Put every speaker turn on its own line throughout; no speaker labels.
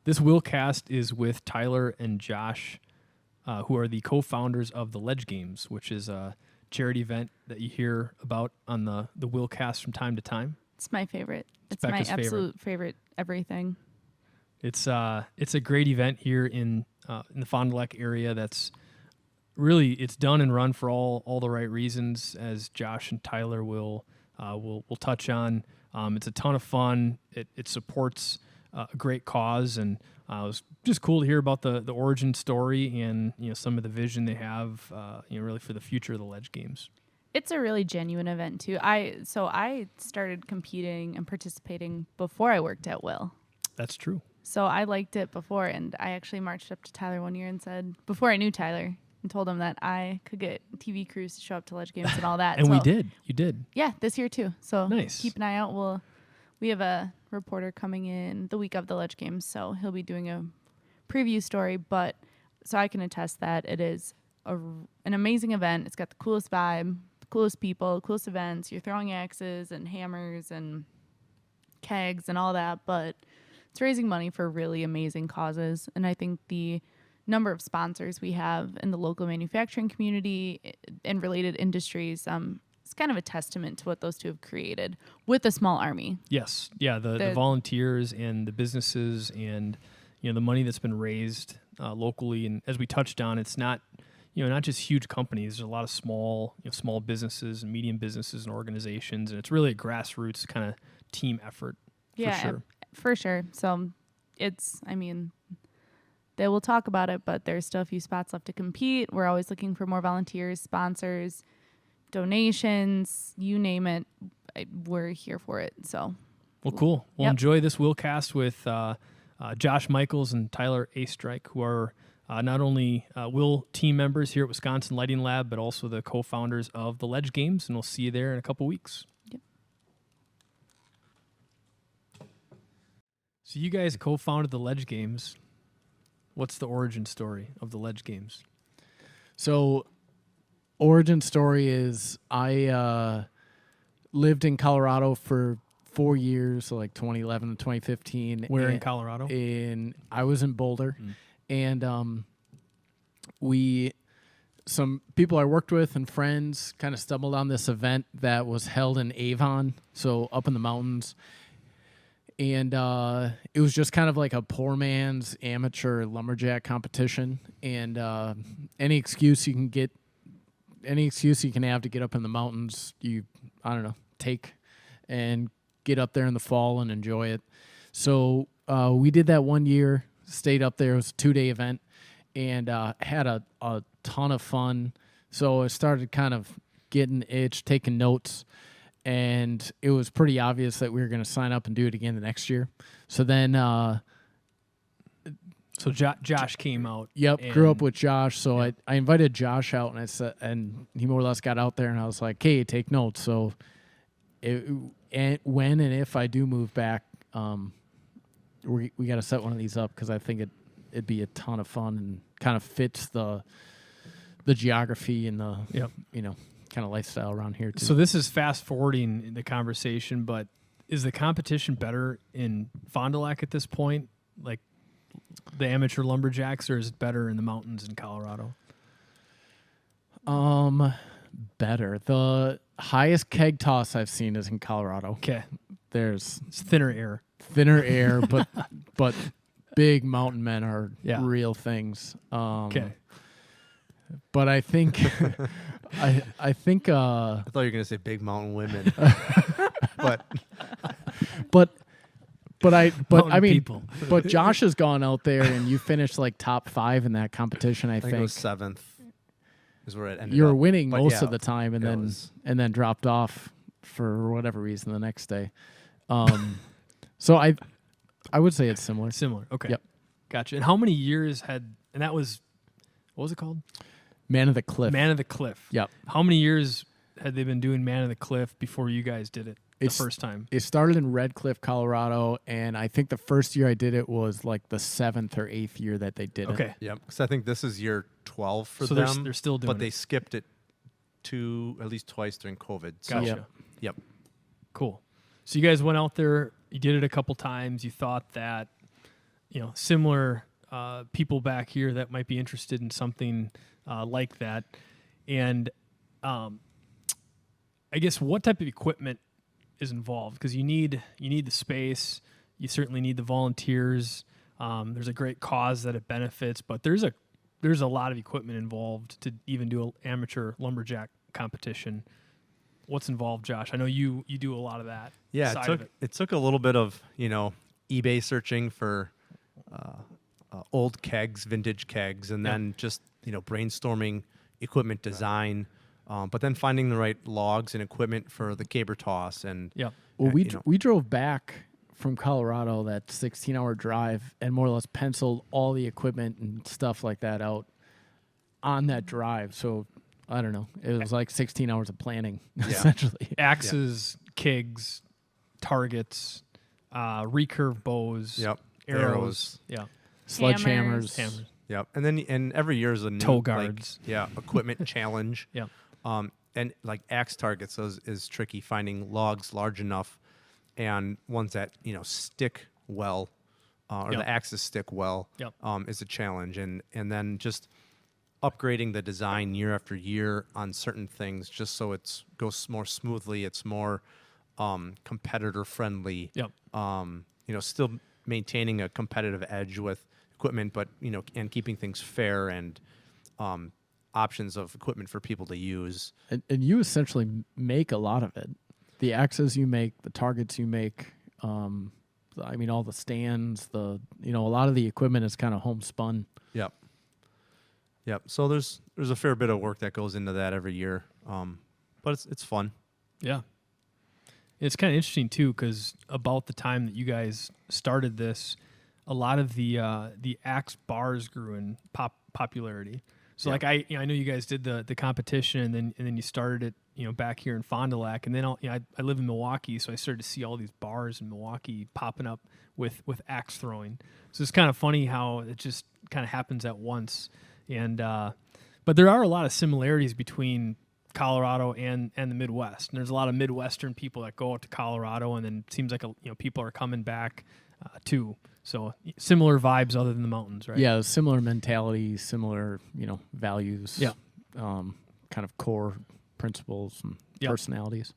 This WiLLcast is with Tyler and Josh, who are the co-founders of the Ledge Games, which is a charity event that you hear about on the WiLLcast from time to time.
It's my favorite. It's
Becca's
my absolute favorite everything.
It's a great event here in the Fond du Lac area. That's really, it's done and run for all the right reasons, as Josh and Tyler will touch on. It's a ton of fun. It supports a great cause, and it was just cool to hear about the origin story and some of the vision they have really for the future of the Ledge Games.
It's a really genuine event too. I started competing and participating before I worked at Will.
That's true.
So I liked it before, and I actually marched up to Tyler one year and said, before I knew Tyler, and told him that I could get TV crews to show up to Ledge Games and all that.
And
so,
we did. You did.
Yeah, this year too. So
nice.
Keep an eye out. We have a reporter coming in the week of the Ledge Games, so he'll be doing a preview story. But so I can attest that it is an amazing event. It's got the coolest vibe, the coolest people, coolest events. You're throwing axes and hammers and kegs and all that, but it's raising money for really amazing causes. And I think the number of sponsors we have in the local manufacturing community and related industries, it's kind of a testament to what those two have created with a small army.
Yes. Yeah. The volunteers and the businesses and, the money that's been raised locally. And as we touched on, it's not, not just huge companies. There's a lot of small businesses and medium businesses and organizations. And it's really a grassroots kind of team effort.
Yeah, for sure. So they will talk about it, but there's still a few spots left to compete. We're always looking for more volunteers, sponsors, donations, you name it. We're here for it. So,
well, cool. We'll enjoy this WiLLcast with Josh Michels and Tyler Oestreich, who are not only Will team members here at Wisconsin Lighting Lab, but also the co-founders of the Ledge Games. And we'll see you there in a couple weeks.
Yep.
So you guys co-founded the Ledge Games. What's the origin story of the Ledge Games?
So, origin story is I lived in Colorado for 4 years, so like 2011 to 2015.
Where in Colorado?
I was in Boulder, and some people I worked with and friends kind of stumbled on this event that was held in Avon, so up in the mountains. And it was just kind of like a poor man's amateur lumberjack competition. And any excuse you can have to get up in the mountains, take and get up there in the fall and enjoy it. So we did that 1 year, stayed up there. It was a 2-day event, and had a ton of fun. So I started kind of getting the itch, taking notes. And it was pretty obvious that we were going to sign up and do it again the next year. So then,
Josh came out.
Yep, grew up with Josh. So I invited Josh out, and and he more or less got out there, and I was like, "Hey, take notes." So, when and if I do move back, we got to set one of these up because I think it'd be a ton of fun and kind of fits the geography and the kind of lifestyle around here too.
So this is fast forwarding the conversation, but is the competition better in Fond du Lac at this point, like the amateur lumberjacks, or is it better in the mountains in Colorado?
Better. The highest keg toss I've seen is in Colorado.
Okay,
it's
thinner air,
but big mountain men are real things.
Okay.
But I think, I think.
I thought you were gonna say big mountain women,
but I mean,
people.
But Josh has gone out there and you finished like top 5 in that competition. I think
it was 7th. Is where it ended.
You were
up.
winning
But
most of the time, and then dropped off for whatever reason the next day. So I would say it's similar.
Similar. Okay.
Yep.
Gotcha. And how many years and that was, what was it called?
Man of the Cliff.
Man of the Cliff.
Yep.
How many years had they been doing Man of the Cliff before you guys did it the first time?
It started in Red Cliff, Colorado, and I think the first year I did it was like the 7th or 8th year that they did it.
Okay.
Yep. Because I think this is year 12 for
so
them.
They're still doing
but they skipped it at least twice during COVID. So.
Gotcha.
Yep.
Cool. So you guys went out there, you did it a couple times, you thought that similar people back here that might be interested in something like that. And I guess what type of equipment is involved? Because you need the space. You certainly need the volunteers. There's a great cause that it benefits, but there's a lot of equipment involved to even do an amateur lumberjack competition. What's involved, Josh? I know you do a lot of that.
Yeah,
side of
it took a little bit of eBay searching for old kegs, vintage kegs, and then just brainstorming equipment design, but then finding the right logs and equipment for the caber toss. And
well, we drove back from Colorado, that 16-hour drive, and more or less penciled all the equipment and stuff like that out on that drive. So I don't know, it was like 16 hours of planning essentially.
Axes, kigs, targets, recurve bows, arrows,
sledgehammers,
hammers.
Yep, and every year is a new
toe guards.
Equipment challenge.
Yep.
And like axe targets is tricky, finding logs large enough and ones that stick well, or the axes stick well. Is a challenge, and then just upgrading the design year after year on certain things, just so it goes more smoothly. It's more competitor friendly. Still maintaining a competitive edge with equipment, but and keeping things fair and options of equipment for people to use.
And you essentially make a lot of it. The axes you make, the targets you make, all the stands, a lot of the equipment is kind of homespun.
Yep. So there's a fair bit of work that goes into that every year, but it's fun.
Yeah. It's kind of interesting too, because about the time that you guys started this, a lot of the axe bars grew in popularity. So like I know you guys did the competition, and then you started it back here in Fond du Lac, and then I live in Milwaukee, so I started to see all these bars in Milwaukee popping up with axe throwing. So it's kind of funny how it just kind of happens at once. And but there are a lot of similarities between Colorado and the Midwest. And there's a lot of Midwestern people that go out to Colorado, and then it seems like people are coming back too. So similar vibes other than the mountains, right?
Yeah, similar mentality, similar values.
Yeah,
kind of core principles and personalities.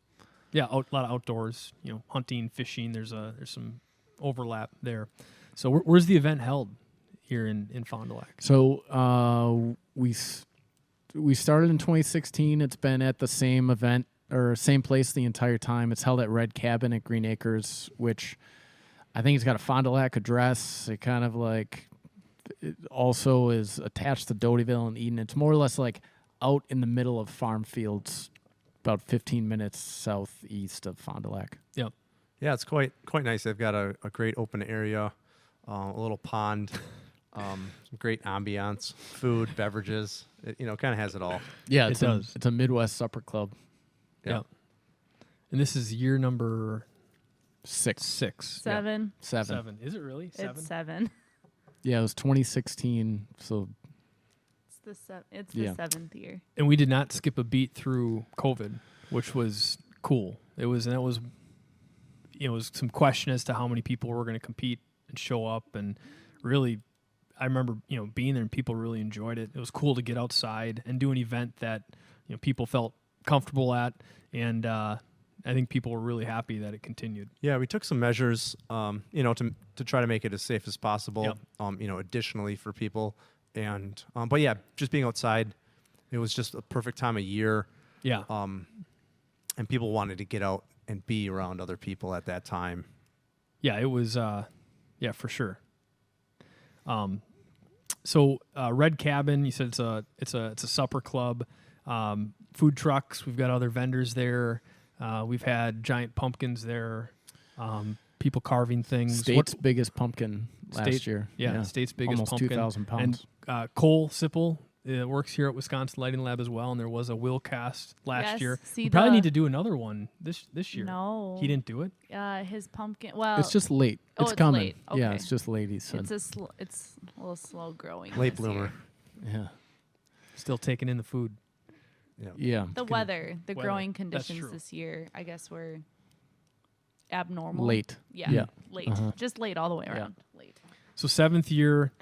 Yeah, a lot of outdoors. Hunting, fishing. There's some overlap there. So where's the event held here in Fond du Lac?
So we started in 2016. It's been at the same event or same place the entire time. It's held at Red Cabin at Green Acres, which I think it's got a Fond du Lac address. It kind of it also is attached to Dotyville and Eden. It's more or less like out in the middle of farm fields, about 15 minutes southeast of Fond du Lac.
Yep.
Yeah, it's quite nice. They've got a great open area, a little pond, some great ambiance, food, beverages. It kind of has it all.
Yeah,
it does.
It's a Midwest supper club.
Yeah. And this is year number
six.
Seven.
Is it really? Seven?
It's 7.
Yeah, it was 2016. So
it's the 7th year.
And we did not skip a beat through COVID, which was cool. It was some question as to how many people were going to compete and show up, and really, I remember being there and people really enjoyed it. It was cool to get outside and do an event that people felt comfortable at, and I think people were really happy that it continued.
Yeah, we took some measures, to try to make it as safe as possible.
Yep.
Additionally for people, and but yeah, just being outside, it was just a perfect time of year.
Yeah.
And people wanted to get out and be around other people at that time.
Yeah, it was. Yeah, for sure. So Red Cabin, you said it's a supper club. Food trucks. We've got other vendors there. We've had giant pumpkins there. People carving things.
State's biggest pumpkin last year.
Yeah, state's biggest
almost
pumpkin.
2,000 pounds.
And Cole Sipple works here at Wisconsin Lighting Lab as well, and there was a WiLLcast last year. We probably need to do another one this year.
No.
He didn't do it?
His pumpkin, well...
It's just late.
It's
coming.
Late. Okay.
Yeah, it's just late, he said.
It's a little slow growing.
Late bloomer.
Yeah.
Still taking in the food.
Yeah.
The weather, growing conditions this year, I guess were abnormal.
Late.
Yeah. Late.
Uh-huh.
Just late all the way around. Late.
So 7th year,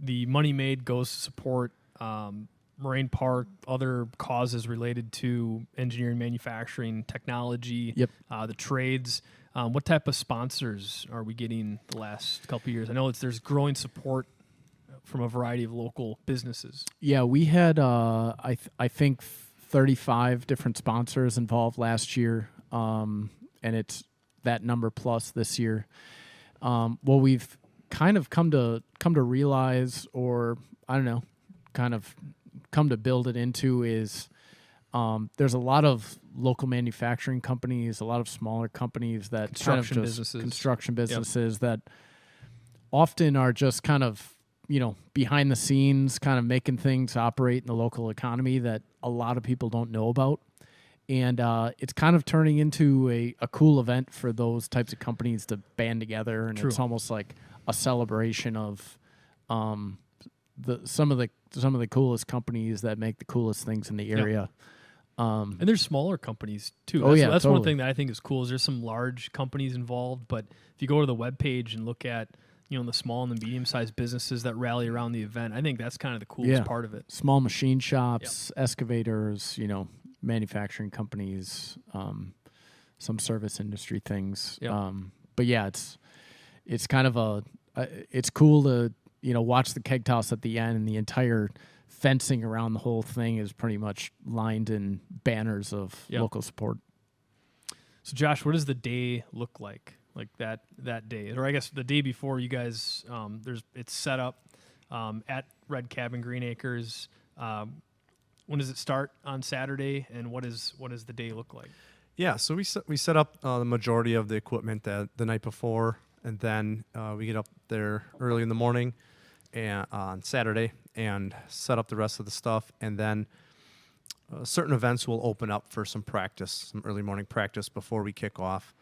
the money made goes to support Moraine Park, other causes related to engineering, manufacturing, technology, the trades. What type of sponsors are we getting the last couple of years? I know there's growing support from a variety of local businesses.
Yeah, we had I think 35 different sponsors involved last year, and it's that number plus this year. What we've kind of come to realize, or I don't know, kind of come to build it into is there's a lot of local manufacturing companies, a lot of smaller companies that construction businesses that often are just kind of, you know, behind the scenes, kind of making things operate in the local economy that a lot of people don't know about. And it's kind of turning into a cool event for those types of companies to band together, and it's almost like a celebration of some of the coolest companies that make the coolest things in the area.
And there's smaller companies too. That's one thing that I think is cool. Is there's some large companies involved, but if you go to the webpage and look at, you know, the small and the medium-sized businesses that rally around the event, I think that's kind of the coolest part of it.
Small machine shops, excavators, you know, manufacturing companies, some service industry things. But yeah, it's kind of it's cool to, you know, watch the keg toss at the end, and the entire fencing around the whole thing is pretty much lined in banners of local support.
So Josh, what does the day look like? Like that day, or I guess the day before, you guys, it's set up at Red Cabin Green Acres. When does it start on Saturday, and what does the day look like?
Yeah, so we set up the majority of the equipment the night before, and then we get up there early in the morning and on Saturday and set up the rest of the stuff, and then certain events will open up for some early morning practice before we kick off.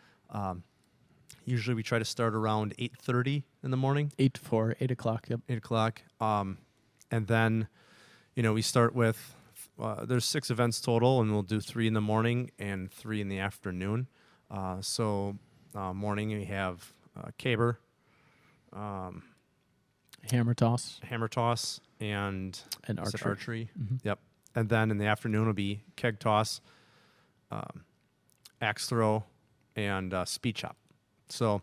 Usually we try to start around 8:30 in the morning.
8 to 4, 8 o'clock, yep.
8 o'clock. And then, you know, we start with, there's 6 events total, and we'll do 3 in the morning and 3 in the afternoon. Morning we have caber,
hammer toss,
and archery.
Mm-hmm.
Yep. And then in the afternoon will be keg toss, axe throw, and speed chop. So,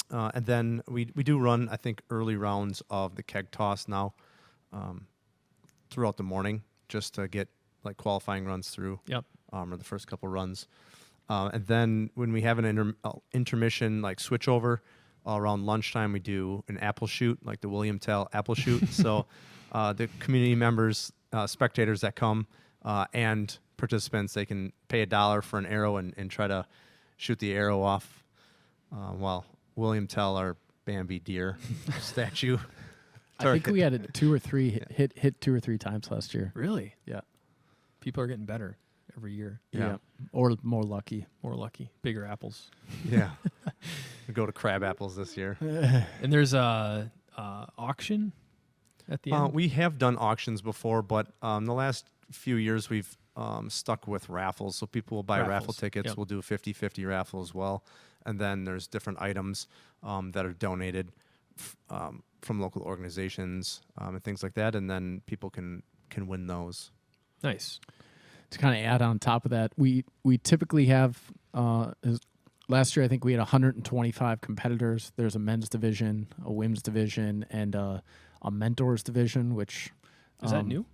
and then we do run, I think, early rounds of the keg toss now throughout the morning, just to get like qualifying runs through.
Yep.
Or the first couple runs. And then when we have an intermission, like switchover, around lunchtime, we do an apple shoot, like the William Tell apple shoot. So the community members, spectators that come, and participants, they can pay $1 for an arrow and try to shoot the arrow off while William Tell, our Bambi deer statue.
I think we had it 2 or 3 hit 2 or 3 times last year.
Really?
Yeah.
People are getting better every year.
Yeah. Or more lucky.
Bigger apples.
Yeah. We go to crab apples this year.
And there's a auction at the end?
We have done auctions before, but the last few years we've stuck with raffles. So people will buy raffle tickets.
Yep.
We'll do a 50-50 raffle as well. And then there's different items that are donated from local organizations and things like that. And then people can win those.
Nice.
To kind of add on top of that, we typically have, last year I think we had 125 competitors. There's a men's division, a women's division, and a mentors division, which...
Is that new?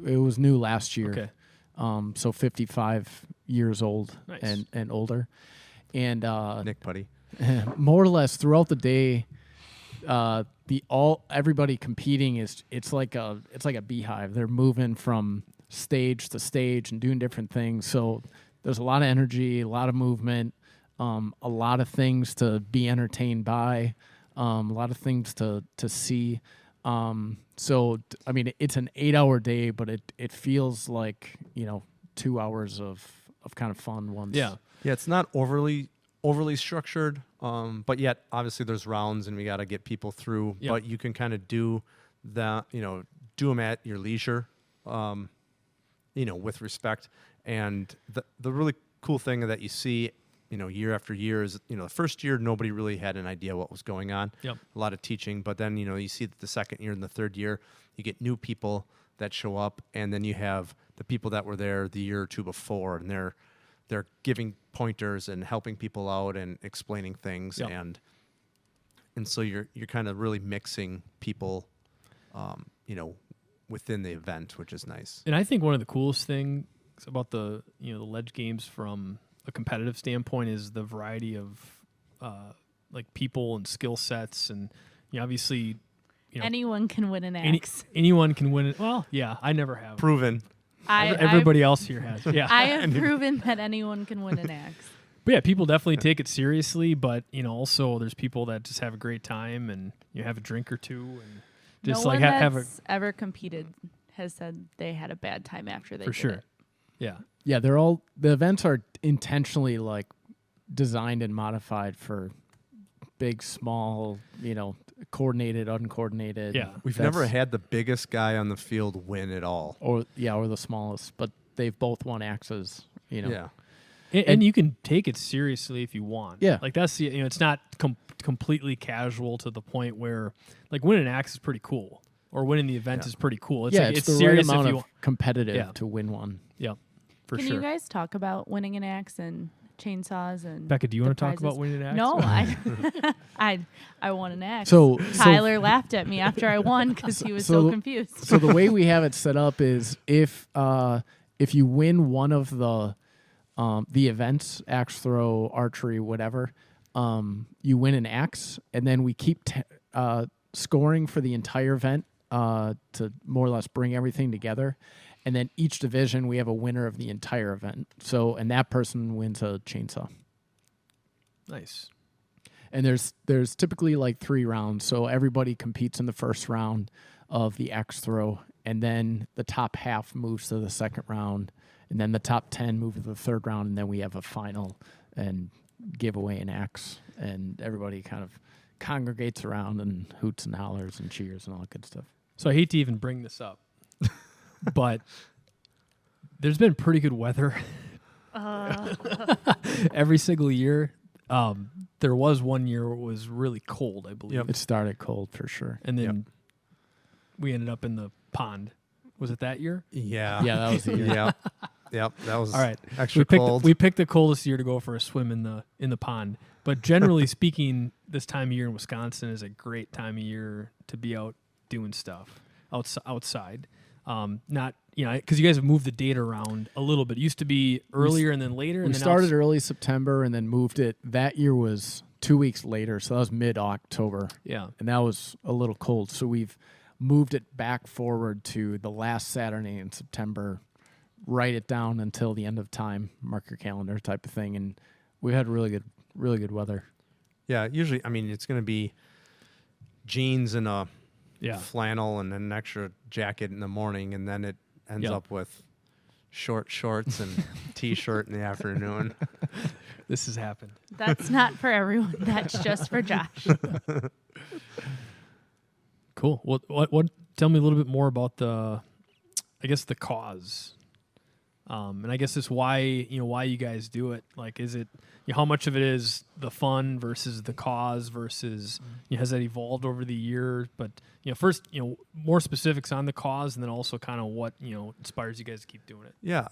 It was new last year.
Okay.
So 55 years old.
Nice.
and older. And
Nick Putty.
more or less throughout the day, everybody competing it's like a beehive. They're moving from stage to stage and doing different things. So there's a lot of energy, a lot of movement, a lot of things to be entertained by, a lot of things to see. So I mean, it's an 8-hour day, but it feels like, 2 hours of kind of fun once.
Yeah.
Yeah, it's not overly structured, but yet obviously there's rounds and we got to get people through.
Yep.
But you can kind of do that, do them at your leisure, with respect. And the really cool thing that you see, year after year is, the first year, nobody really had an idea what was going on.
Yep.
A lot of teaching, but then, you see that the second year and the third year, you get new people that show up, and then you have the people that were there the year or two before, and they're giving pointers and helping people out and explaining things.
Yep.
And so you're kind of really mixing people, within the event, which is nice.
And I think one of the coolest things about the the ledge games from a competitive standpoint is the variety of like people and skill sets, and obviously
anyone can win an axe.
Anyone can win it. Well, yeah, I never have.
Proven.
Everybody else here has. Yeah,
I have proven that anyone can win an axe.
But yeah, people definitely take it seriously, but also there's people that just have a great time and have a drink or two and just
no
like
one
have a
that's ever competed has said they had a bad time after they
for
did
sure.
it.
Yeah.
Yeah, the events are intentionally like designed and modified for big, small, coordinated, uncoordinated.
Yeah.
We've never had the biggest guy on the field win at all.
Or the smallest, but they've both won axes,
Yeah.
And you can take it seriously if you want.
Yeah.
Like that's the it's not completely casual to the point where like winning an axe is pretty cool or winning the event is pretty cool. It's like,
it's the
serious
right amount
if you
of competitive to win one.
Yeah. For
Can
sure.
you guys talk about winning an axe and chainsaws and
Becca, do you want to talk
prizes?
about winning an axe?
No, I won an axe.
So
Tyler laughed at me after I won because he was so confused.
So the way we have it set up is if you win one of the events, axe throw, archery, whatever, you win an axe, and then we keep scoring for the entire event to more or less bring everything together. And then each division, we have a winner of the entire event. So, and that person wins a chainsaw.
Nice.
And there's typically like 3 rounds. So everybody competes in the first round of the axe throw, and then the top half moves to the second round, and then the top 10 move to the third round, and then we have a final and give away an axe, and everybody kind of congregates around and hoots and hollers and cheers and all that good stuff.
So I hate to even bring this up, but there's been pretty good weather every single year. There was one year where it was really cold, I believe.
Yep.
It started cold for sure.
And then we ended up in the pond. Was it that year?
Yeah.
Yeah, that was the year.
Yep. That was
All right.
extra cold.
We picked the coldest year to go for a swim in the pond. But generally speaking, this time of year in Wisconsin is a great time of year to be out doing stuff outside. Not because you guys have moved the date around a little bit. It used to be earlier and then later.
We
and then
started early September and then moved it. That year was 2 weeks later, so that was mid-October.
Yeah.
And that was a little cold, so we've moved it back forward to the last Saturday in September. Write it down until the end of time, mark your calendar type of thing, and we had really good weather.
Yeah, usually, it's going to be jeans and a
Yeah.
flannel and an extra jacket in the morning, and then it ends up with short shorts and T-shirt in the afternoon.
This has happened.
That's not for everyone. That's just for Josh.
Cool. What? Tell me a little bit more about the cause, and I guess it's why you guys do it. Like, is it how much of it is the fun versus the cause versus has that evolved over the year? But first more specifics on the cause, and then also kind of what inspires you guys to keep doing it.
Yeah,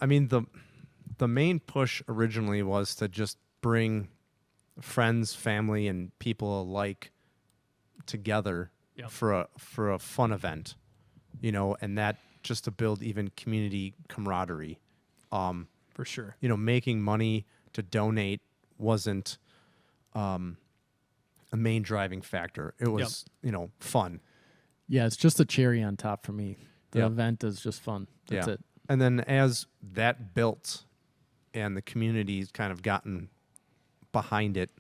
the main push originally was to just bring friends, family, and people alike together for a fun event, and that just to build even community camaraderie.
For sure.
Making money to donate wasn't a main driving factor. It was fun.
Yeah, it's just a cherry on top for me. The event is just fun. That's it.
And then as that built and the community's kind of gotten behind it,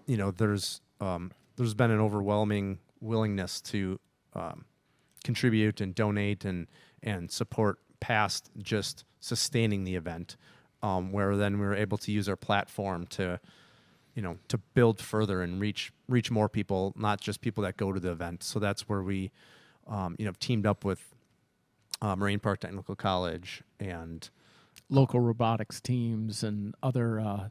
there's been an overwhelming willingness to contribute and donate and support past just sustaining the event, where then we were able to use our platform to build further and reach more people, not just people that go to the event. So that's where we, teamed up with Marine Park Technical College and
local robotics teams and other,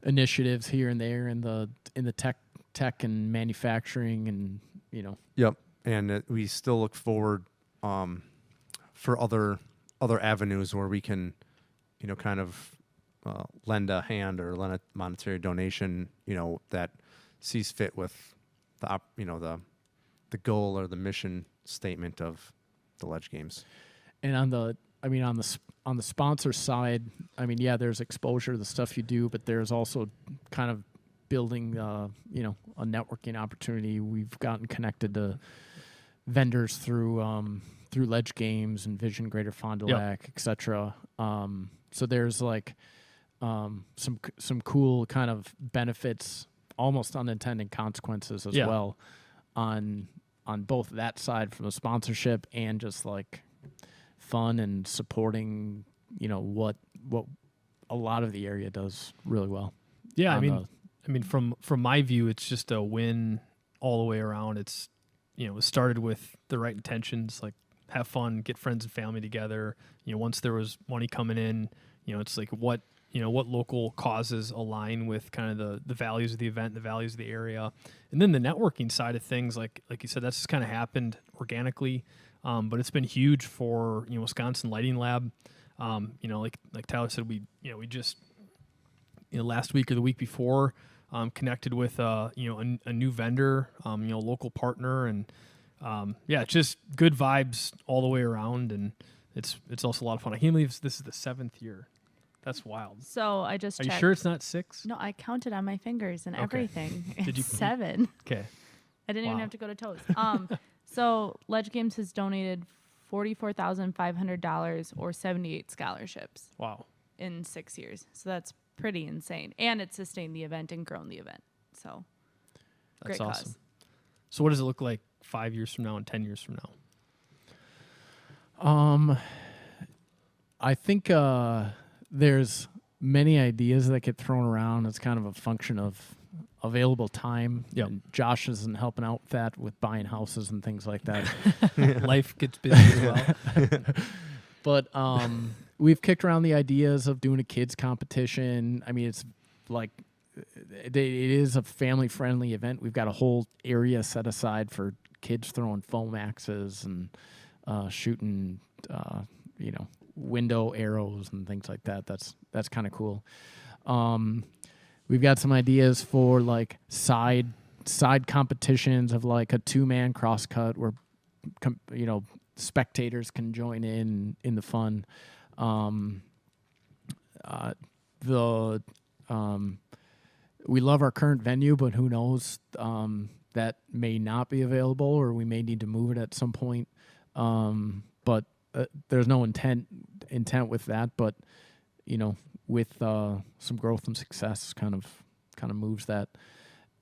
initiatives here and there in the tech and manufacturing, and
Yep. And we still look forward for other avenues where we can, kind of lend a hand or lend a monetary donation, that sees fit with the goal or the mission statement of the Ledge Games.
And on the sponsor side, there's exposure to the stuff you do, but there's also kind of building, a networking opportunity. We've gotten connected to vendors through Ledge Games and Vision Greater Fond du Lac, etc. So there's like some cool kind of benefits, almost unintended consequences as well on both that side from the sponsorship and just like fun and supporting, what a lot of the area does really well.
Yeah, I mean, from my view, it's just a win all the way around. It's, it started with the right intentions, like have fun, get friends and family together. Once there was money coming in, it's like what local causes align with kind of the values of the event, the values of the area. And then the networking side of things, like you said, that's just kind of happened organically. But it's been huge for, Wisconsin Lighting Lab. Like Tyler said, we just, last week or the week before, connected with a new vendor, local partner, and it's just good vibes all the way around, and it's also a lot of fun. I can't believe this is the 7th year. That's wild.
So I just checked.
Are you sure it's not 6?
No, I counted on my fingers and everything.
Did you
7?
Okay.
I didn't even have to go to toes. So Ledge Games has donated $44,500 or 78 scholarships.
Wow.
In 6 years. So that's pretty insane. And it's sustained the event and grown the event. So
that's
great
awesome.
cause.
So what does it look like 5 years from now and 10 years from now?
I think there's many ideas that get thrown around. It's kind of a function of available time.
Yep.
And Josh isn't helping out with that, with buying houses and things like that.
Life gets busy as well.
But we've kicked around the ideas of doing a kids competition. I mean, it's like it is a family-friendly event. We've got a whole area set aside for kids throwing foam axes and shooting, window arrows and things like that. That's kind of cool. We've got some ideas for like side competitions of like a 2-man crosscut where spectators can join in the fun. We love our current venue, but who knows, that may not be available, or we may need to move it at some point. But there's no intent with that, but with some growth and success kind of moves that.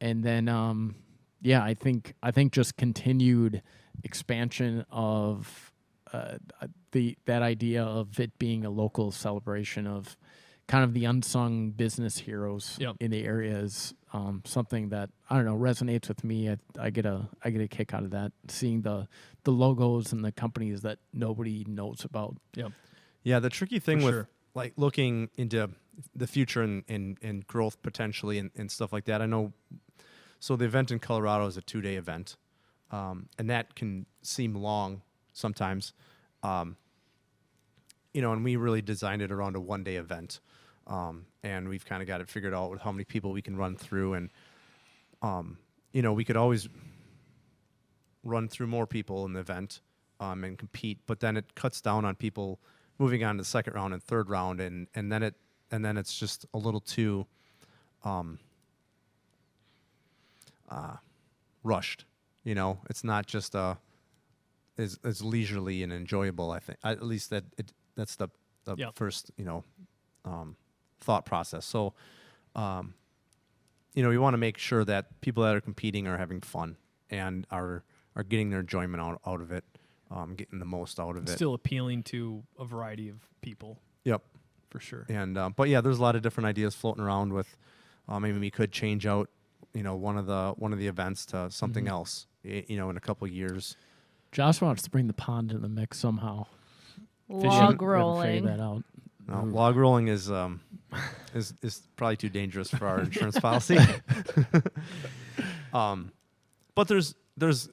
And then I think just continued expansion of that idea of it being a local celebration of kind of the unsung business heroes in the area is something that, I don't know, resonates with me. I get a kick out of that, seeing the logos and the companies that nobody knows about.
Yeah, the tricky thing
For
with
sure.
like looking into the future and growth potentially and stuff like that. I know. So the event in Colorado is a 2-day event, and that can seem long sometimes. And we really designed it around a 1-day event, and we've kind of got it figured out with how many people we can run through, and we could always run through more people in the event and compete, but then it cuts down on people moving on to the second round and third round, and then it's just a little too rushed. It's not just as leisurely and enjoyable. I think at least that's the first thought process. So we want to make sure that people that are competing are having fun and are getting their enjoyment out of it, getting the most out of it.
Still appealing to a variety of people.
Yep.
For sure.
And but there's a lot of different ideas floating around with maybe we could change out one of the events to something else in a couple of years.
Josh wants to bring the pond into the mix somehow.
Log
We haven't figured
rolling.
that out.
No, log rolling is is probably too dangerous for our insurance policy. But there's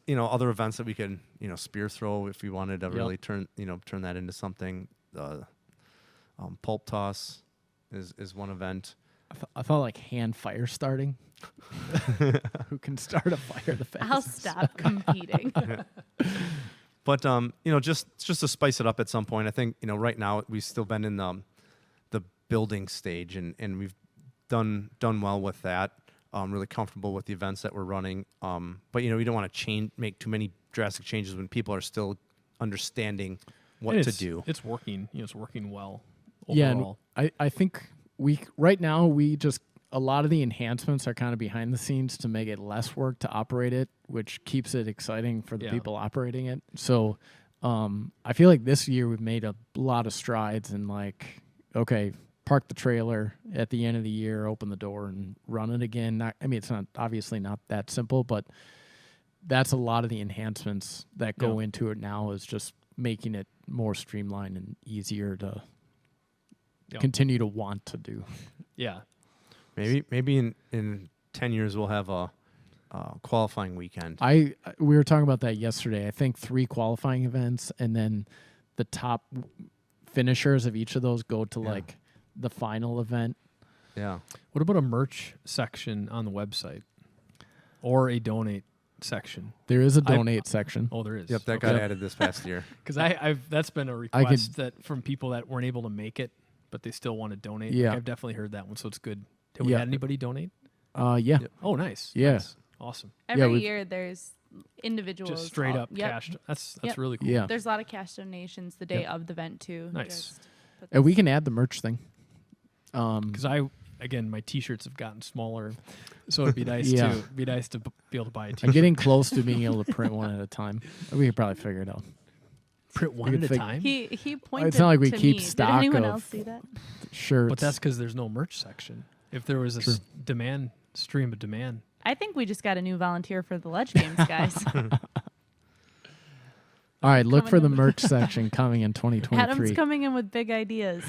other events that we could spear throw if we wanted to really turn that into something. Pulp toss is one event.
I thought like hand fire starting. Who can start a fire the fastest?
I'll stop competing.
But just to spice it up at some point, I think right now we've still been in the building stage, and we've done well with that. Really comfortable with the events that we're running. But we don't want to make too many drastic changes when people are still understanding what to do.
It's working. It's working well
Yeah,
overall.
and I think right now we just a lot of the enhancements are kind of behind the scenes to make it less work to operate it, which keeps it exciting for the people operating it. So I feel like this year we've made a lot of strides in okay, park the trailer at the end of the year, open the door and run it again. It's not obviously not that simple, but that's a lot of the enhancements that go into it now is just making it more streamlined and easier to continue to want to do.
Yeah.
Maybe in 10 years we'll have a qualifying weekend.
We were talking about that yesterday. I think 3 qualifying events, and then the top finishers of each of those go to the final event.
Yeah.
What about a merch section on the website or a donate section?
There is a donate section.
Oh, there is.
Yep, that got added this past year.
Because that's been a request that from people that weren't able to make it, but they still want to donate.
Yeah.
I've definitely heard that one, so it's good. Have we had anybody donate?
Yeah.
Yep.
Oh, nice.
Yeah.
Nice. Awesome.
Every year there's individuals.
Just straight up cash. That's really cool.
Yeah.
There's a lot of cash donations the day of the event too.
Nice.
And we can add the merch thing.
Because my T-shirts have gotten smaller, so it'd be nice to be able to buy a T-shirt.
I'm getting close to being able to print one at a time. We could probably figure it out.
Print one at a time.
He pointed.
It's not like we
to
keep
me.
stock
Did anyone
of
else see that?
Shirts.
But that's because there's no merch section. If there was a stream of demand.
I think we just got a new volunteer for the Ledge Games, guys.
All right, look
Coming
for the
in.
merch section coming in 2023.
Adam's coming in with big ideas.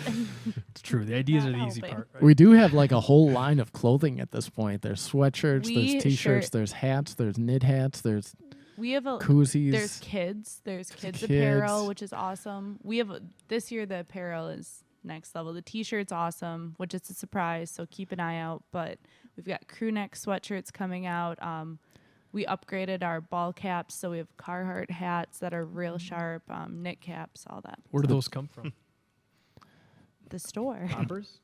It's true. The ideas are
Not
the easy
helping.
part. Right?
We do have a whole line of clothing at this point. There's sweatshirts, there's T-shirts,
shirt-
there's hats, there's knit hats, there's
We have
koozies.
There's kids
kids.
apparel, which is awesome. We have this year the apparel is next level. The T-shirt's awesome, which is a surprise. So keep an eye out. But we've got crew neck sweatshirts coming out. We upgraded our ball caps, so we have Carhartt hats that are real sharp. Knit caps, all that.
Where do those come from?
The store.
Poppers?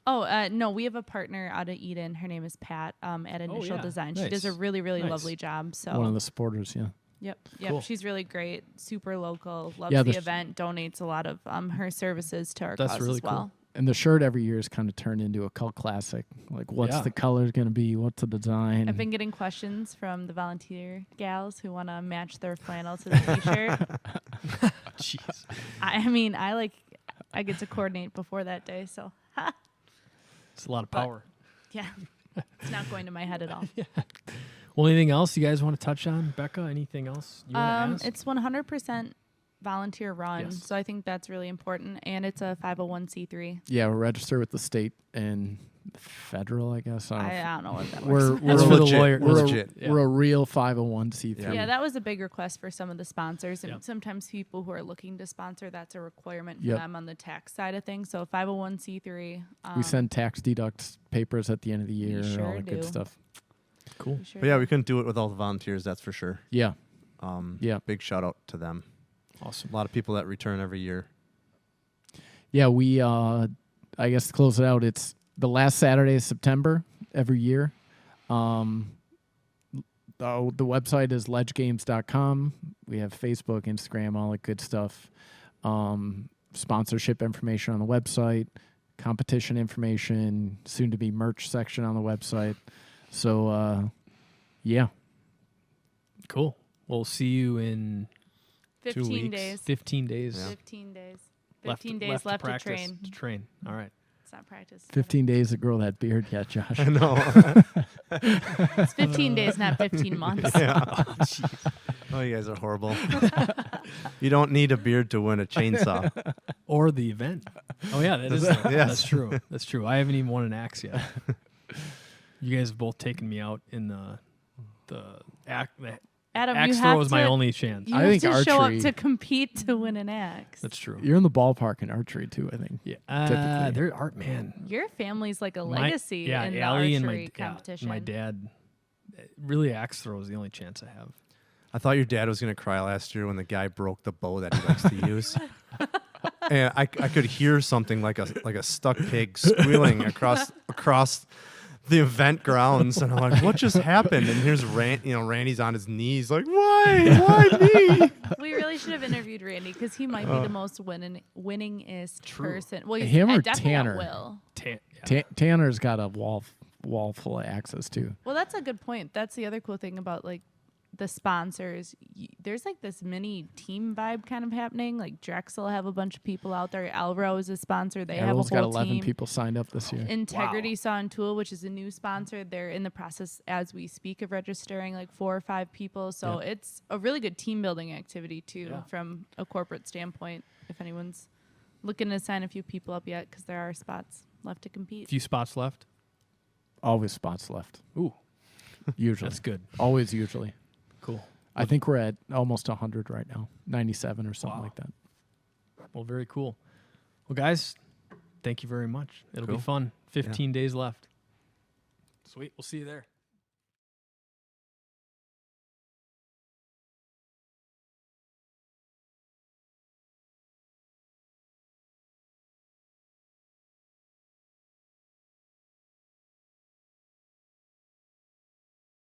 Oh, no, we have a partner out of Eden. Her name is Pat at Initial Design. She does a
Nice.
really, really
Nice.
lovely job. So
one of the supporters, yeah.
Yep.
Cool.
She's really great. Super local. Loves
Yeah,
the
the
event. Donates a lot of her services to our
That's
cause
really
as well.
cool.
And the shirt every year is kind of turned into a cult classic. What's
Yeah.
the color going to be? What's the design?
I've been getting questions from the volunteer gals who want to match their flannel to the T-shirt.
Jeez.
I get to coordinate before that day, so
It's a lot of
But-
power.
yeah, it's not going to my head at all.
Well, anything else you guys want to touch on? Becca, anything else you want to ask?
It's 100% volunteer run,
Yes.
so I think that's really important, and it's a 501c3.
Yeah, we're registered with the state and federal, I guess.
I don't know what that
We're,
works.
we're,
That's
a
for the
legit-
lawyer.
We're,
Legit.
a, we're a real 501c3.
Yeah.
Yeah, that was a big request for some of the sponsors, and
Yep.
sometimes people who are looking to sponsor, that's a requirement for
Yep.
them on the tax side of things. So 501c3.
We send tax deduct papers at the end of the year and all
sure
that good
do.
stuff.
Cool.
Sure
But yeah,
do.
we couldn't do it without the volunteers, that's for sure.
Yeah. Yeah.
Big shout out to them.
Awesome.
A lot of people that return every year.
Yeah, we, I guess to close it out, it's the last Saturday of September every year. The website is ledgegames.com. We have Facebook, Instagram, all that good stuff. Sponsorship information on the website, competition information, soon to be merch section on the website. So, yeah.
Cool. We'll see you in 2
15
weeks.
days.
15 days.
Yeah.
15 days. 15 days left to
practice,
train.
To train. All right.
It's not practice.
15 days to grow that beard yet, Josh.
I know.
It's 15 days, not 15 months.
Oh, you guys are horrible. You don't need a beard to win a chainsaw.
Or the event. Oh yeah, that is.
Yes.
That's true. That's true. I haven't even won an axe yet. You guys have both taken me out in the
Adam,
axe
you
throw
have
is
to,
my only chance.
You
I
have
think
to show up
archery-
to compete to win an axe.
That's true.
You're in the ballpark in archery too, I think.
Yeah,
typically.
there are man.
Your family's like a
My-
legacy
yeah,
in the
Allie
archery
and
competition.
my dad. Really, axe throw is the only chance I have.
I thought your dad was going to cry last year when the guy broke the bow that he likes to use. And I could hear something like a stuck pig squealing across the event grounds, and I'm like, "What just happened?" And here's Randy's on his knees, like, "Why me?"
We really should have interviewed Randy because he might be the most winningest person. Well, he's
Him or
definitely
Tanner?
at Will.
Tanner's got a wall full of axes too.
Well, that's a good point. That's the other cool thing about like the sponsors. There's like this mini team vibe kind of happening. Like Drexel have a bunch of people out there. Elro is a sponsor. They have a
Arrow's
whole
got 11
team.
people signed up this year.
Integrity Saw and Tool, which is a new sponsor. They're in the process as we speak of registering like 4 or 5 people. So it's a really good team building activity too from a corporate standpoint. If anyone's looking to sign a few people up yet, because there are spots left to compete.
Few spots left.
Always spots left.
Ooh,
Usually.
that's good.
Always usually.
Cool.
I think we're at almost 100 right now. 97 or something like that.
Well, very cool. Well, guys, thank you very much. It'll be
Cool.
fun. 15 days left. Sweet. We'll see you there.